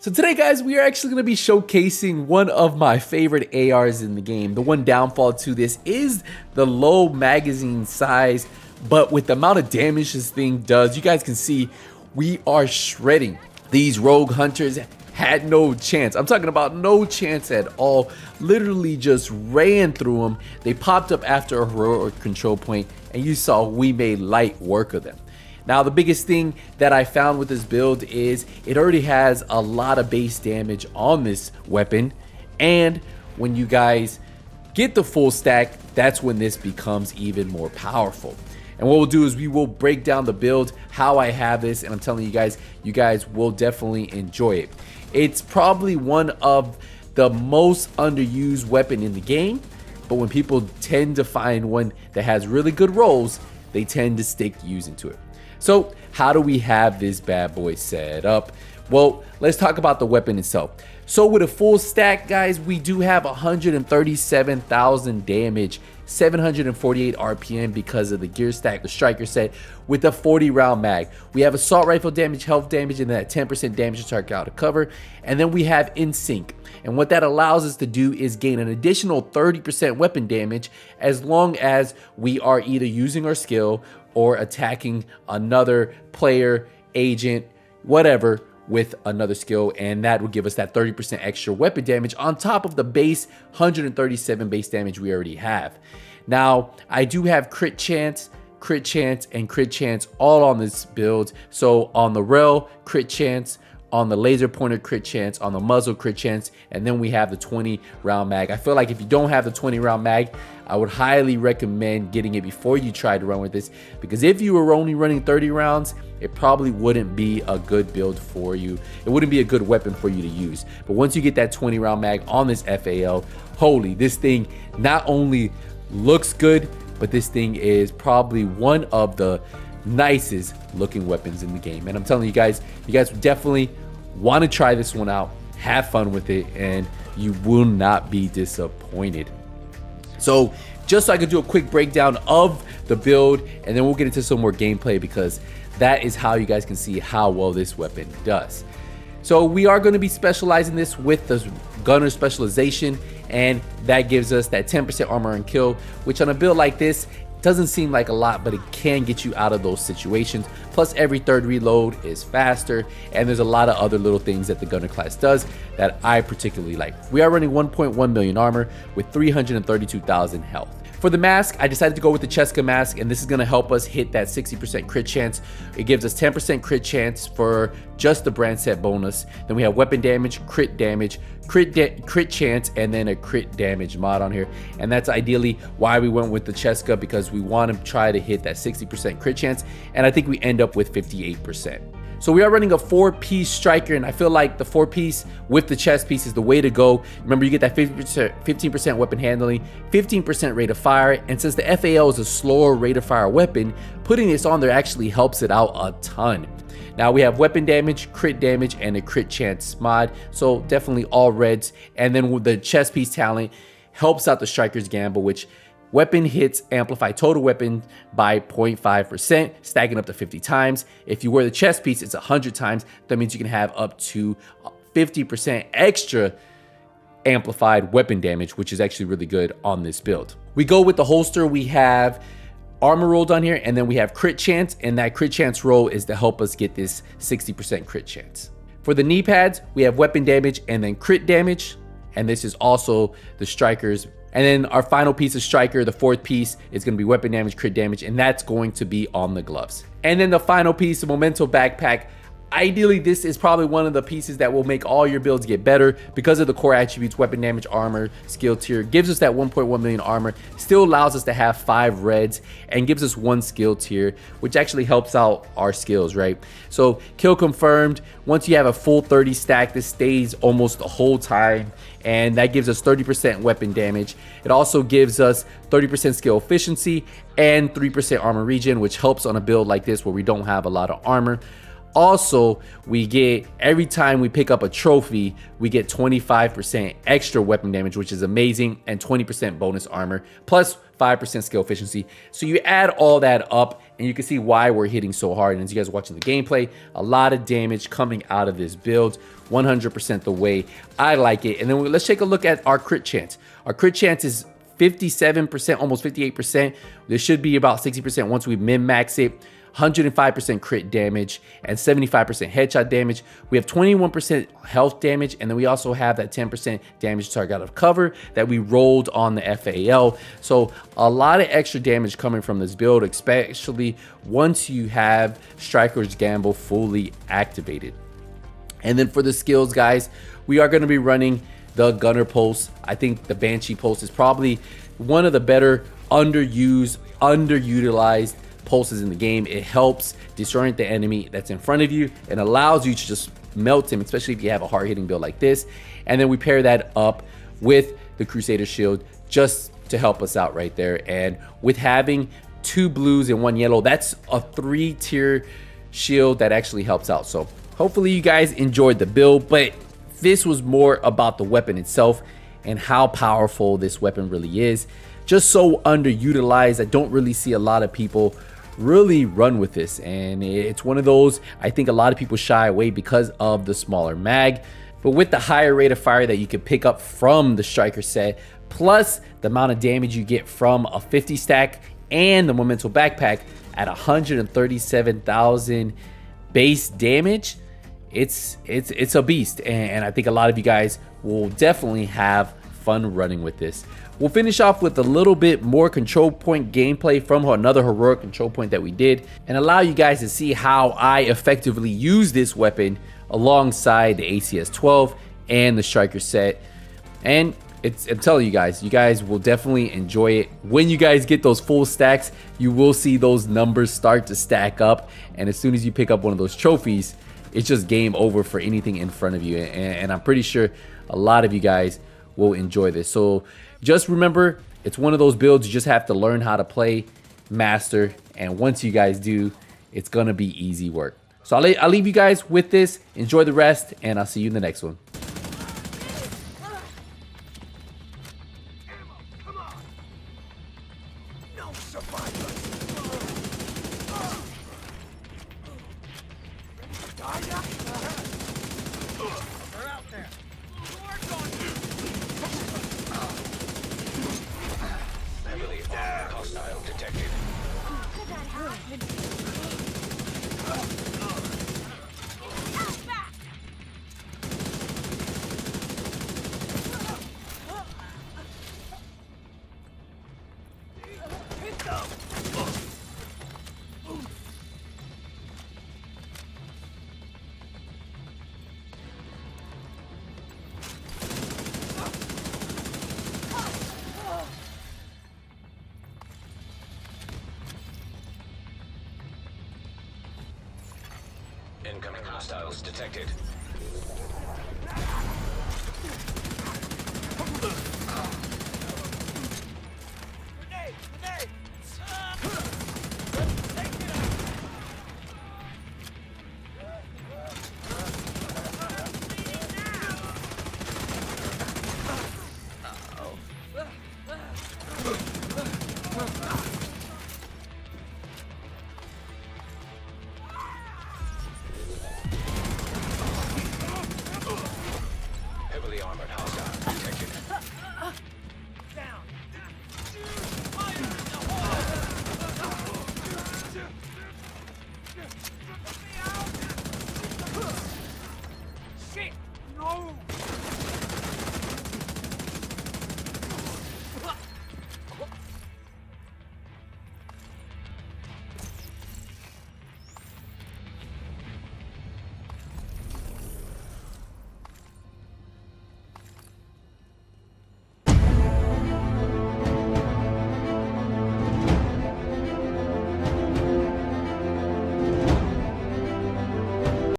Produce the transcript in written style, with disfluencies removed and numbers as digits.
So today, guys, we are actually going to be showcasing one of my favorite ARs in the game. The one downfall to this is the low magazine size, but with the amount of damage this thing does, you guys can see we are shredding. These rogue hunters had no chance. I'm talking about no chance at all. Literally just ran through them. They popped up after a heroic control point, and you saw we made light work of them. Now, the biggest thing that I found with this build is it already has a lot of base damage on this weapon, and when you guys get the full stack, that's when this becomes even more powerful. And what we'll do is we will break down the build, how I have this, and I'm telling you guys will definitely enjoy it. It's probably one of the most underused weapon in the game, but when people tend to find one that has really good rolls, they tend to stick using to it. So how do we have this bad boy set up? Well, let's talk about the weapon itself. So with a full stack, guys, we do have 137,000 damage, 748 RPM because of the gear stack, the striker set with a 40 round mag. We have assault rifle damage, health damage, and that 10% damage to target out of cover. And then we have in sync. And what that allows us to do is gain an additional 30% weapon damage as long as we are either using our skill or attacking another player, agent, whatever, with another skill, and that will give us that 30% extra weapon damage on top of the base 137 base damage we already have. Now, I do have crit chance, and crit chance all on this build. So on the rail, crit chance, on the laser pointer, crit chance, on the muzzle, crit chance, and then we have the 20 round mag. I feel like if you don't have the 20 round mag, I would highly recommend getting it before you try to run with this, because if you were only running 30 rounds, it probably wouldn't be a good build for you. It wouldn't be a good weapon for you to use. But once you get that 20 round mag on this FAL, holy, this thing not only looks good, but this thing is probably one of the nicest looking weapons in the game. And I'm telling you guys definitely want to try this one out, have fun with it, and you will not be disappointed. So just so I could do a quick breakdown of the build, and then we'll get into some more gameplay, because that is how you guys can see how well this weapon does. So we are going to be specializing this with the gunner specialization, and that gives us that 10% armor and kill, which on a build like this doesn't seem like a lot, but it can get you out of those situations. Plus every third reload is faster, and there's a lot of other little things that the gunner class does that I particularly like. We are running 1.1 million armor with 332,000 health. For the mask, I decided to go with the Cheska mask, and this is going to help us hit that 60% crit chance. It gives us 10% crit chance for just the brand set bonus. Then we have weapon damage, crit chance, and then a crit damage mod on here. And that's ideally why we went with the Cheska, because we want to try to hit that 60% crit chance, and I think we end up with 58%. So we are running a 4-piece striker, and I feel like the 4-piece with the chest piece is the way to go. Remember, you get that 15% weapon handling, 15% rate of fire, and since the FAL is a slower rate of fire weapon, putting this on there actually helps it out a ton. Now we have weapon damage, crit damage, and a crit chance mod, so definitely all reds. And then with the chest piece talent helps out the striker's gamble, which weapon hits amplify total weapon by 0.5%, stacking up to 50 times. If you wear the chest piece, it's 100 times. That means you can have up to 50% extra amplified weapon damage, which is actually really good on this build. We go with the holster. We have armor roll down here, and then we have crit chance, and that crit chance roll is to help us get this 60% crit chance. For the knee pads, we have weapon damage and then crit damage, and this is also the strikers. And then our final piece of striker, the 4th piece, is going to be weapon damage, crit damage, and that's going to be on the gloves. And then the final piece, the memento backpack. Ideally, this is probably one of the pieces that will make all your builds get better because of the core attributes, weapon damage, armor, skill tier. Gives us that 1.1 million armor, still allows us to have 5 reds, and gives us 1 skill tier, which actually helps out our skills, right? So kill confirmed. Once you have a full 30 stack, this stays almost the whole time, and that gives us 30% weapon damage. It also gives us 30% skill efficiency and 3% armor regen, which helps on a build like this where we don't have a lot of armor. Also, we get, every time we pick up a trophy, we get 25% extra weapon damage, which is amazing, and 20% bonus armor, plus 5% skill efficiency. So you add all that up and you can see why we're hitting so hard. And as you guys are watching the gameplay, a lot of damage coming out of this build, 100% the way I like it. And then let's take a look at our crit chance. Our crit chance is 57%, almost 58%. There should be about 60% once we min-max it. 105% crit damage and 75% headshot damage. We have 21% health damage, and then we also have that 10% damage target out of cover that we rolled on the FAL. So a lot of extra damage coming from this build, especially once you have Striker's Gamble fully activated. And then for the skills, guys, we are going to be running the Gunner Pulse. I think the Banshee Pulse is probably one of the better underutilized pulses in the game. It helps disorient the enemy that's in front of you and allows you to just melt him, especially if you have a hard-hitting build like this. And then we pair that up with the Crusader Shield just to help us out right there. And with having 2 blues and 1 yellow, that's a 3-tier shield that actually helps out. So hopefully you guys enjoyed the build, but this was more about the weapon itself and how powerful this weapon really is. Just so underutilized. I don't really see a lot of people really run with this, and it's one of those I think a lot of people shy away because of the smaller mag. But with the higher rate of fire that you can pick up from the Striker set, plus the amount of damage you get from a 50 stack and the Memento backpack at 137,000 base damage, it's a beast. And I think a lot of you guys will definitely have fun running with this. We'll finish off with a little bit more control point gameplay from another heroic control point that we did, and allow you guys to see how I effectively use this weapon alongside the ACS-12 and the Striker set. And I'm telling you guys will definitely enjoy it. When you guys get those full stacks, you will see those numbers start to stack up, and as soon as you pick up one of those trophies, it's just game over for anything in front of you. And I'm pretty sure a lot of you guys will enjoy this. So just remember, it's one of those builds you just have to learn how to play, master, and once you guys do, it's gonna be easy work. So I'll leave you guys with this. Enjoy the rest, and I'll see you in the next one. Incoming hostiles detected. Heavily armored hostile detected. Down. Shit! No!